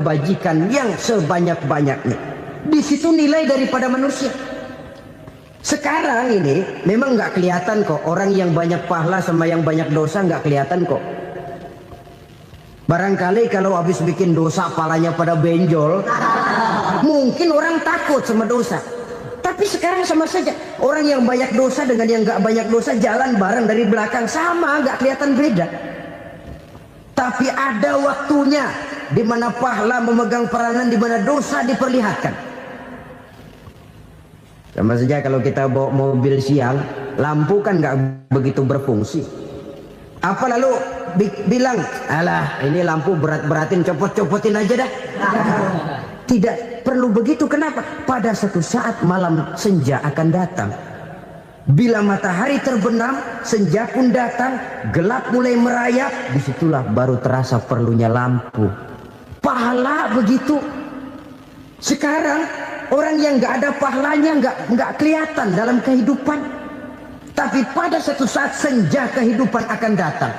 kebajikan yang sebanyak-banyaknya. Di situ nilai daripada manusia. Sekarang ini memang nggak kelihatan kok, orang yang banyak pahala sama yang banyak dosa nggak kelihatan kok. Barangkali kalau habis bikin dosa palanya pada benjol, mungkin orang takut sama dosa. Tapi sekarang sama saja, orang yang banyak dosa dengan yang nggak banyak dosa jalan bareng dari belakang, sama, nggak kelihatan beda. Tapi ada waktunya di mana pahala memegang peranan, di mana dosa diperlihatkan. Sama saja kalau kita bawa mobil siang, lampu kan nggak begitu berfungsi. Apa lalu bilang, alah ini lampu berat-beratin, copot-copotin aja dah. Tidak perlu begitu. Kenapa? Pada satu saat malam senja akan datang. Bila matahari terbenam, senja pun datang, gelap mulai merayap, disitulah baru terasa perlunya lampu. Pahala begitu. Sekarang orang yang nggak ada pahalanya nggak kelihatan dalam kehidupan. Tapi pada satu saat senja kehidupan akan datang.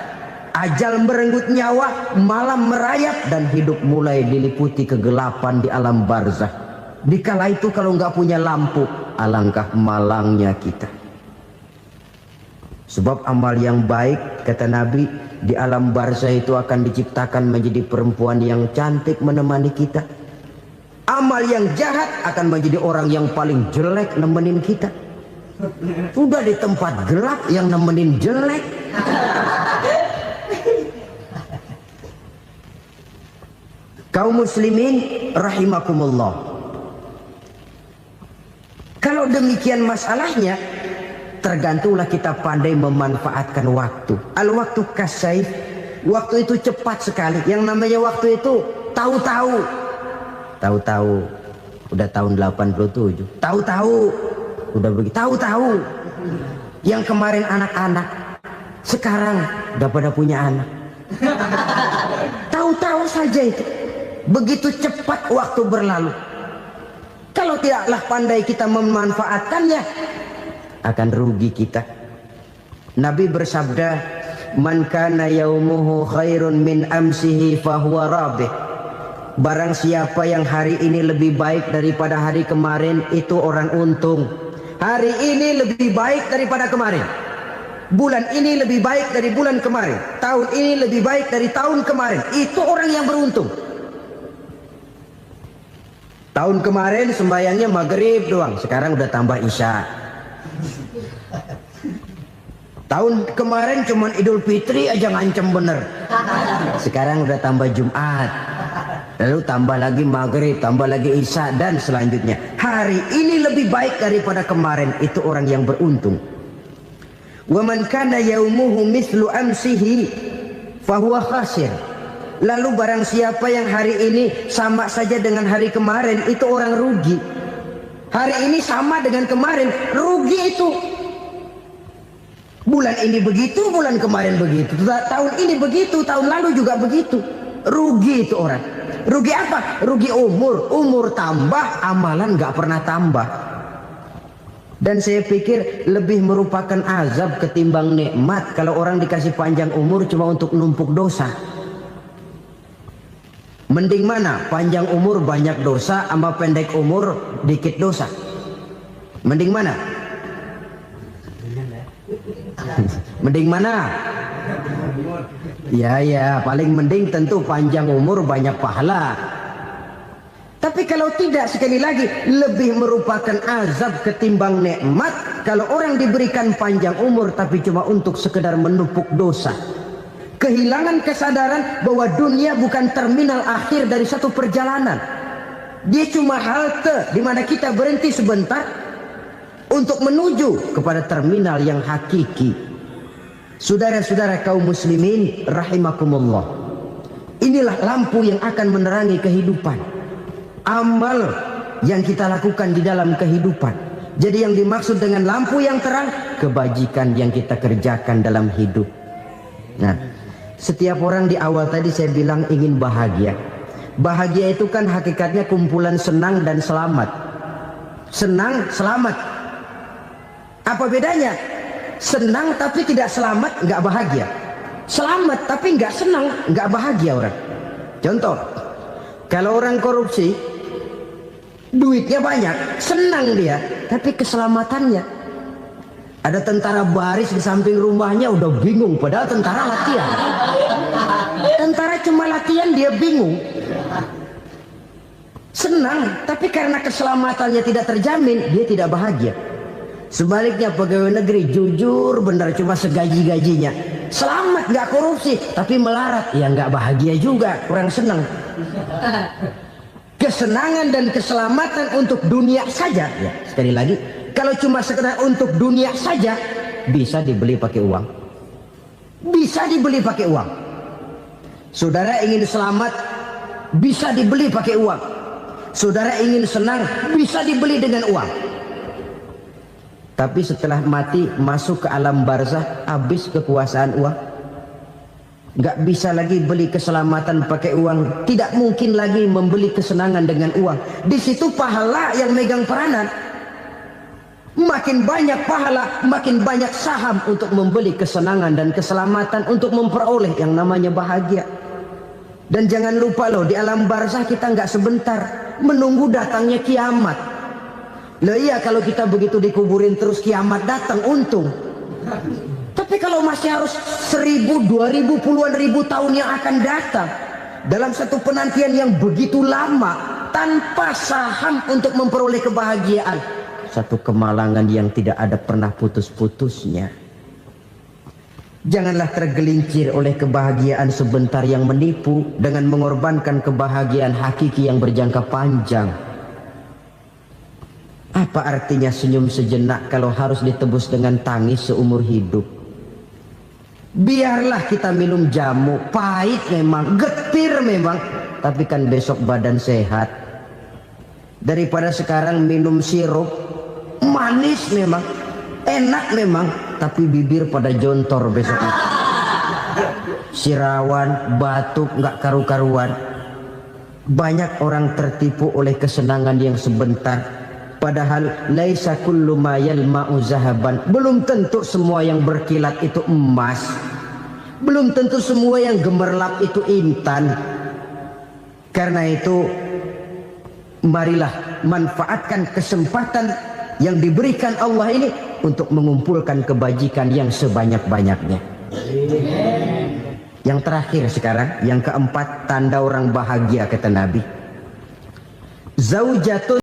Ajal merenggut nyawa, malam merayap, dan hidup mulai diliputi kegelapan di alam barzah. Dikala itu kalau nggak punya lampu, alangkah malangnya kita. Sebab amal yang baik, kata Nabi, di alam barzah itu akan diciptakan menjadi perempuan yang cantik menemani kita. Amal yang jahat akan menjadi orang yang paling jelek nemenin kita. Udah di tempat gelap yang nemenin jelek. Kaum muslimin rahimakumullah. Kalau demikian masalahnya, tergantunglah kita pandai memanfaatkan waktu. Al-waktu kasayf, waktu itu cepat sekali. Yang namanya waktu itu tahu-tahu. Tahu-tahu udah tahun 87. Tahu-tahu udah begitu. Tahu-tahu yang kemarin anak-anak, sekarang udah pada punya anak. Tahu-tahu saja itu. Begitu cepat waktu berlalu. Kalau tidaklah pandai kita memanfaatkannya, akan rugi kita. Nabi bersabda, "Man kana yaumuhu khairun min amsihi fahuwa rabih." Barang siapa yang hari ini lebih baik daripada hari kemarin, itu orang untung. Hari ini lebih baik daripada kemarin. Bulan ini lebih baik dari bulan kemarin. Tahun ini lebih baik dari tahun kemarin. Itu orang yang beruntung. Tahun kemarin sembayangnya maghrib doang, sekarang udah tambah isya. Tahun kemarin cuman Idul Fitri aja ngancem bener, sekarang udah tambah Jumat, lalu tambah lagi maghrib, tambah lagi isya, dan selanjutnya. Hari ini lebih baik daripada kemarin, itu orang yang beruntung. Wa man kana yaumuhu mislu amsihi fahuwa khasir. Lalu barang siapa yang hari ini sama saja dengan hari kemarin, itu orang rugi. Hari ini sama dengan kemarin, rugi itu. Bulan ini begitu, bulan kemarin begitu. Tahun ini begitu, tahun lalu juga begitu. Rugi itu orang. Rugi apa? Rugi umur. Umur tambah, amalan gak pernah tambah. Dan saya pikir lebih merupakan azab ketimbang nikmat kalau orang dikasih panjang umur cuma untuk numpuk dosa. Mending mana? Panjang umur banyak dosa sama pendek umur dikit dosa? Mending mana? Mending mana? Ya, paling mending tentu panjang umur banyak pahala. Tapi kalau tidak, sekali lagi, lebih merupakan azab ketimbang nikmat kalau orang diberikan panjang umur tapi cuma untuk sekedar menumpuk dosa. Kehilangan kesadaran bahwa dunia bukan terminal akhir dari satu perjalanan. Dia cuma halte di mana kita berhenti sebentar untuk menuju kepada terminal yang hakiki. Saudara-saudara kaum muslimin rahimakumullah. Inilah lampu yang akan menerangi kehidupan. Amal yang kita lakukan di dalam kehidupan. Jadi yang dimaksud dengan lampu yang terang, kebajikan yang kita kerjakan dalam hidup. Nah, setiap orang di awal tadi saya bilang ingin bahagia. Bahagia itu kan hakikatnya kumpulan senang dan selamat. Senang, selamat. Apa bedanya? Senang tapi tidak selamat, nggak bahagia. Selamat tapi nggak senang, nggak bahagia orang. Contoh, Kalau orang korupsi, duitnya banyak, senang dia, tapi keselamatannya. Ada tentara baris di samping rumahnya udah bingung, padahal tentara latihan. Tentara cuma latihan, dia bingung. Senang, tapi karena keselamatannya tidak terjamin, dia tidak bahagia. Sebaliknya pegawai negeri jujur benar, cuma segaji-gajinya, selamat nggak korupsi, tapi melarat, ya nggak bahagia juga, kurang senang. Kesenangan dan keselamatan untuk dunia saja, ya, sekali lagi, kalau cuma sekedar untuk dunia saja, bisa dibeli pakai uang. Bisa dibeli pakai uang. Saudara ingin selamat, bisa dibeli pakai uang. Saudara ingin senang, bisa dibeli dengan uang. Tapi setelah mati, masuk ke alam barzah, habis kekuasaan uang. Nggak bisa lagi beli keselamatan pakai uang. Tidak mungkin lagi membeli kesenangan dengan uang. Di situ pahala yang megang peranan. Makin banyak pahala, makin banyak saham untuk membeli kesenangan dan keselamatan, untuk memperoleh yang namanya bahagia. Dan jangan lupa loh, di alam barzah kita nggak sebentar, menunggu datangnya kiamat. Loh iya, kalau kita begitu dikuburin terus kiamat datang, untung. Tapi kalau masih harus 1000, 2000, puluhan ribu tahun yang akan datang, dalam satu penantian yang begitu lama, tanpa saham untuk memperoleh kebahagiaan, satu kemalangan yang tidak ada pernah putus-putusnya. Janganlah tergelincir oleh kebahagiaan sebentar yang menipu dengan mengorbankan kebahagiaan hakiki yang berjangka panjang. Apa artinya senyum sejenak kalau harus ditebus dengan tangis seumur hidup? Biarlah kita minum jamu, pahit memang, getir memang, tapi kan besok badan sehat. Daripada sekarang minum sirup, manis memang, enak memang, tapi bibir pada jontor besok itu. Sirawan, batuk, nggak karu-karuan. Banyak orang tertipu oleh kesenangan yang sebentar. Padahal laisa kullu ma yalma'u zahaban. Belum tentu semua yang berkilat itu emas. Belum tentu semua yang gemerlap itu intan. Karena itu, marilah manfaatkan kesempatan yang diberikan Allah ini untuk mengumpulkan kebajikan yang sebanyak-banyaknya. Yang terakhir sekarang, yang keempat, tanda orang bahagia kata Nabi. Zaujatun